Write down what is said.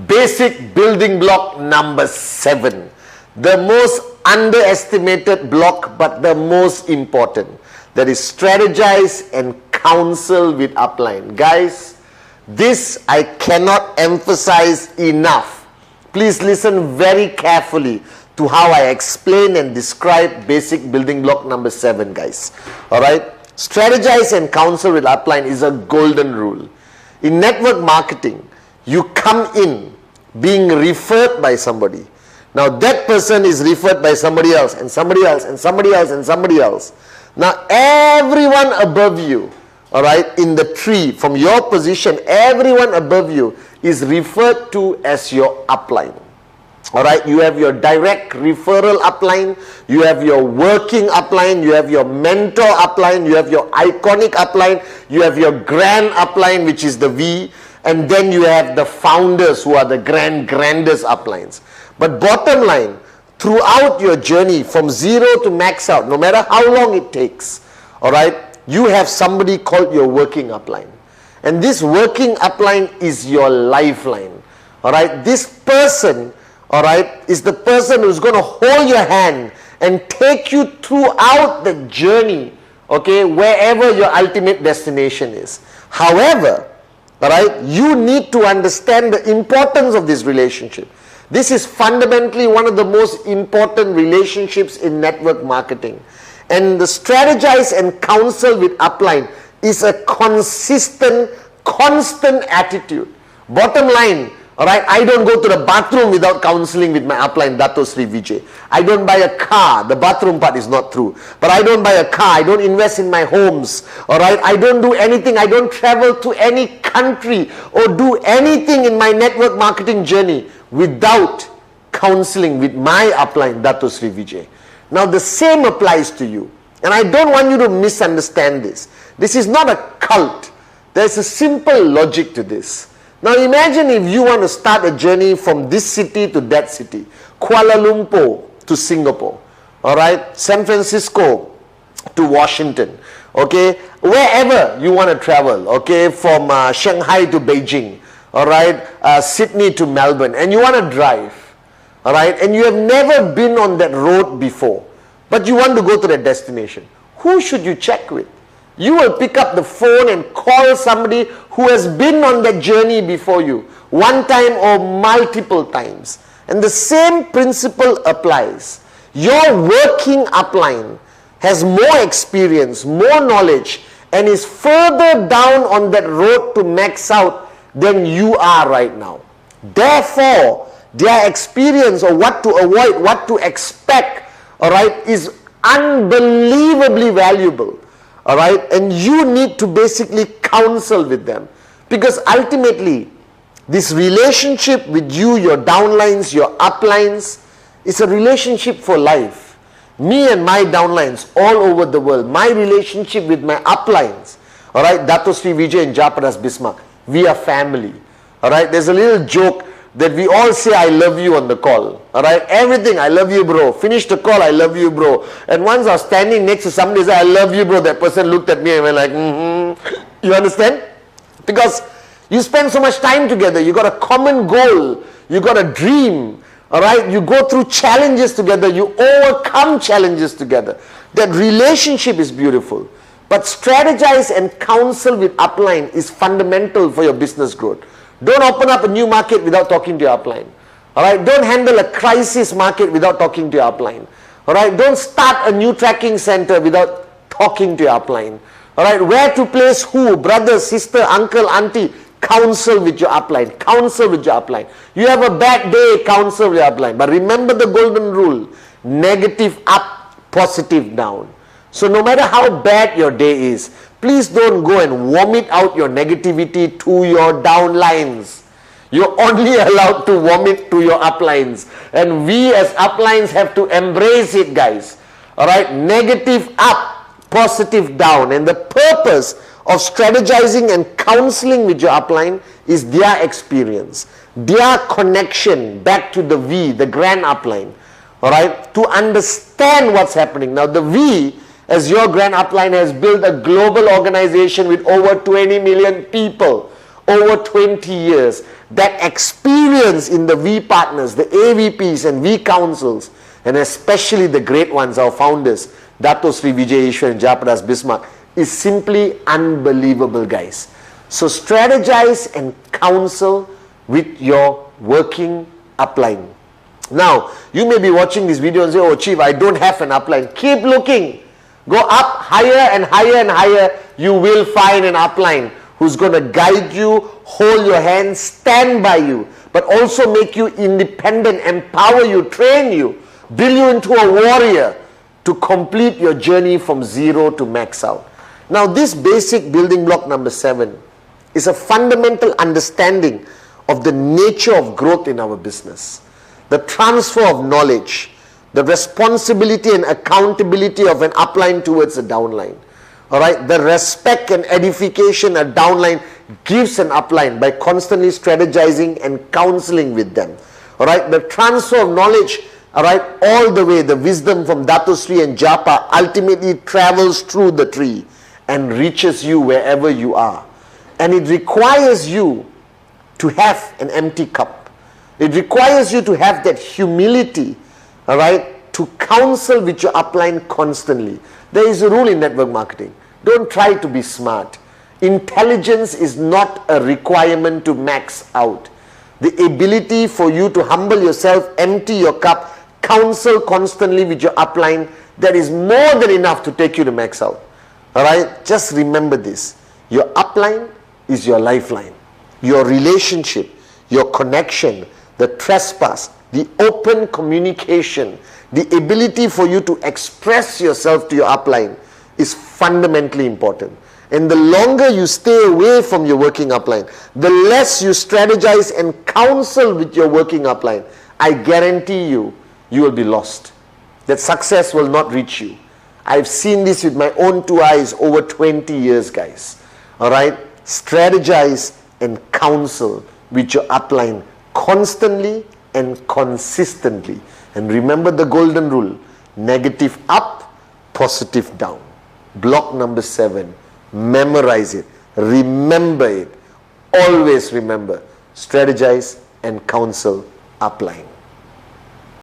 Basic building block number 7. The most underestimated block, but the most important. That is strategize and counsel with upline. Guys, this I cannot emphasize enough. Please listen very carefully to how I explain and describe basic building block number 7, guys. Alright? Strategize and counsel with upline is a golden rule. In network marketing, you come in being referred by somebody. Now that person is referred by somebody else and somebody else and somebody else and somebody else. Now everyone above you, alright, in the tree, from your position, everyone above you is referred to as your upline. Alright, you have your direct referral upline, you have your working upline, you have your mentor upline, you have your iconic upline, you have your grand upline, which is the V, and then you have the founders who are the grandest uplines. But bottom line, throughout your journey from zero to max out, no matter how long it takes, alright, you have somebody called your working upline. And this working upline is your lifeline. Alright, this person, alright, is the person who's going to hold your hand and take you throughout the journey, okay, wherever your ultimate destination is. However, alright, you need to understand the importance of this relationship. This is fundamentally one of the most important relationships in network marketing. And the strategize and counsel with upline is a consistent, constant attitude. Bottom line, alright, I don't go to the bathroom without counseling with my upline, Dato Sri Vijay. I don't buy a car, the bathroom part is not true. But I don't buy a car, I don't invest in my homes, alright, I don't do anything, I don't travel to any country or do anything in my network marketing journey without counseling with my upline, Dato Sri Vijay. Now the same applies to you. And I don't want you to misunderstand this. This is not a cult. There's a simple logic to this. Now imagine if you want to start a journey from this city to that city, Kuala Lumpur to Singapore, alright, San Francisco to Washington, okay, wherever you want to travel, okay, from Shanghai to Beijing, alright, Sydney to Melbourne, and you want to drive, alright, and you have never been on that road before, but you want to go to that destination. Who should you check with? You will pick up the phone and call somebody who has been on that journey before you, one time or multiple times. And the same principle applies. Your working upline has more experience, more knowledge, and is further down on that road to max out than you are right now. Therefore, their experience of what to avoid, what to expect, alright, is unbelievably valuable. Alright, and you need to basically counsel with them, because ultimately this relationship with you, your downlines, your uplines, is a relationship for life. Me and my downlines all over the world, my relationship with my uplines, alright, Dato Sri Vijay and Japadas Bismarck, we are family. Alright, there's a little joke that we all say I love you on the call. Alright, everything, I love you bro. Finish the call, I love you bro. And once I was standing next to somebody say I love you bro, that person looked at me and went like, You understand? Because you spend so much time together, you got a common goal, you got a dream, alright, you go through challenges together, you overcome challenges together. That relationship is beautiful. But strategize and counsel with upline is fundamental for your business growth. Don't open up a new market without talking to your upline. Alright, don't handle a crisis market without talking to your upline. Alright, don't start a new tracking center without talking to your upline. Alright, where to place who, brother, sister, uncle, auntie, counsel with your upline. Counsel with your upline. You have a bad day, counsel with your upline. But remember the golden rule, negative up, positive down. So no matter how bad your day is, please don't go and vomit out your negativity to your downlines. You're only allowed to vomit to your uplines. And we as uplines have to embrace it, guys. Alright, negative up, positive down. And the purpose of strategizing and counseling with your upline is their experience, their connection back to the V, the grand upline. Alright, to understand what's happening. Now the V, as your grand upline, has built a global organization with over 20 million people, over 20 years, that experience in the V partners, the AVPs and V councils, and especially the great ones, our founders, Dato Sri Vijay Ishwar and Jayaprakash Bismarck, is simply unbelievable, guys. So strategize and counsel with your working upline. Now, you may be watching this video and say, oh Chief, I don't have an upline. Keep looking. Go up higher and higher and higher. You will find an upline who's going to guide you, hold your hand, stand by you, but also make you independent, empower you, train you, build you into a warrior to complete your journey from zero to max out. Now, this basic building block number 7 is a fundamental understanding of the nature of growth in our business, the transfer of knowledge, the responsibility and accountability of an upline towards a downline. All right, the respect and edification a downline gives an upline by constantly strategizing and counseling with them. All right, the transfer of knowledge, all right, all the way, the wisdom from Dato Sri and Japa ultimately travels through the tree and reaches you wherever you are. And it requires you to have an empty cup. It requires you to have that humility, all right, to counsel with your upline constantly. There is a rule in network marketing. Don't try to be smart. Intelligence is not a requirement to max out. The ability for you to humble yourself, empty your cup, counsel constantly with your upline, that is more than enough to take you to max out. All right, just remember this. Your upline is your lifeline. Your relationship, your connection, the trespass, the open communication, the ability for you to express yourself to your upline is fundamentally important. And the longer you stay away from your working upline, the less you strategize and counsel with your working upline, I guarantee you, you will be lost. That success will not reach you. I've seen this with my own 2 eyes over 20 years, guys. All right? Strategize and counsel with your upline constantly and consistently. And remember the golden rule: negative up, positive down. Block number 7. Memorize it. Remember it. Always remember. Strategize and counsel upline.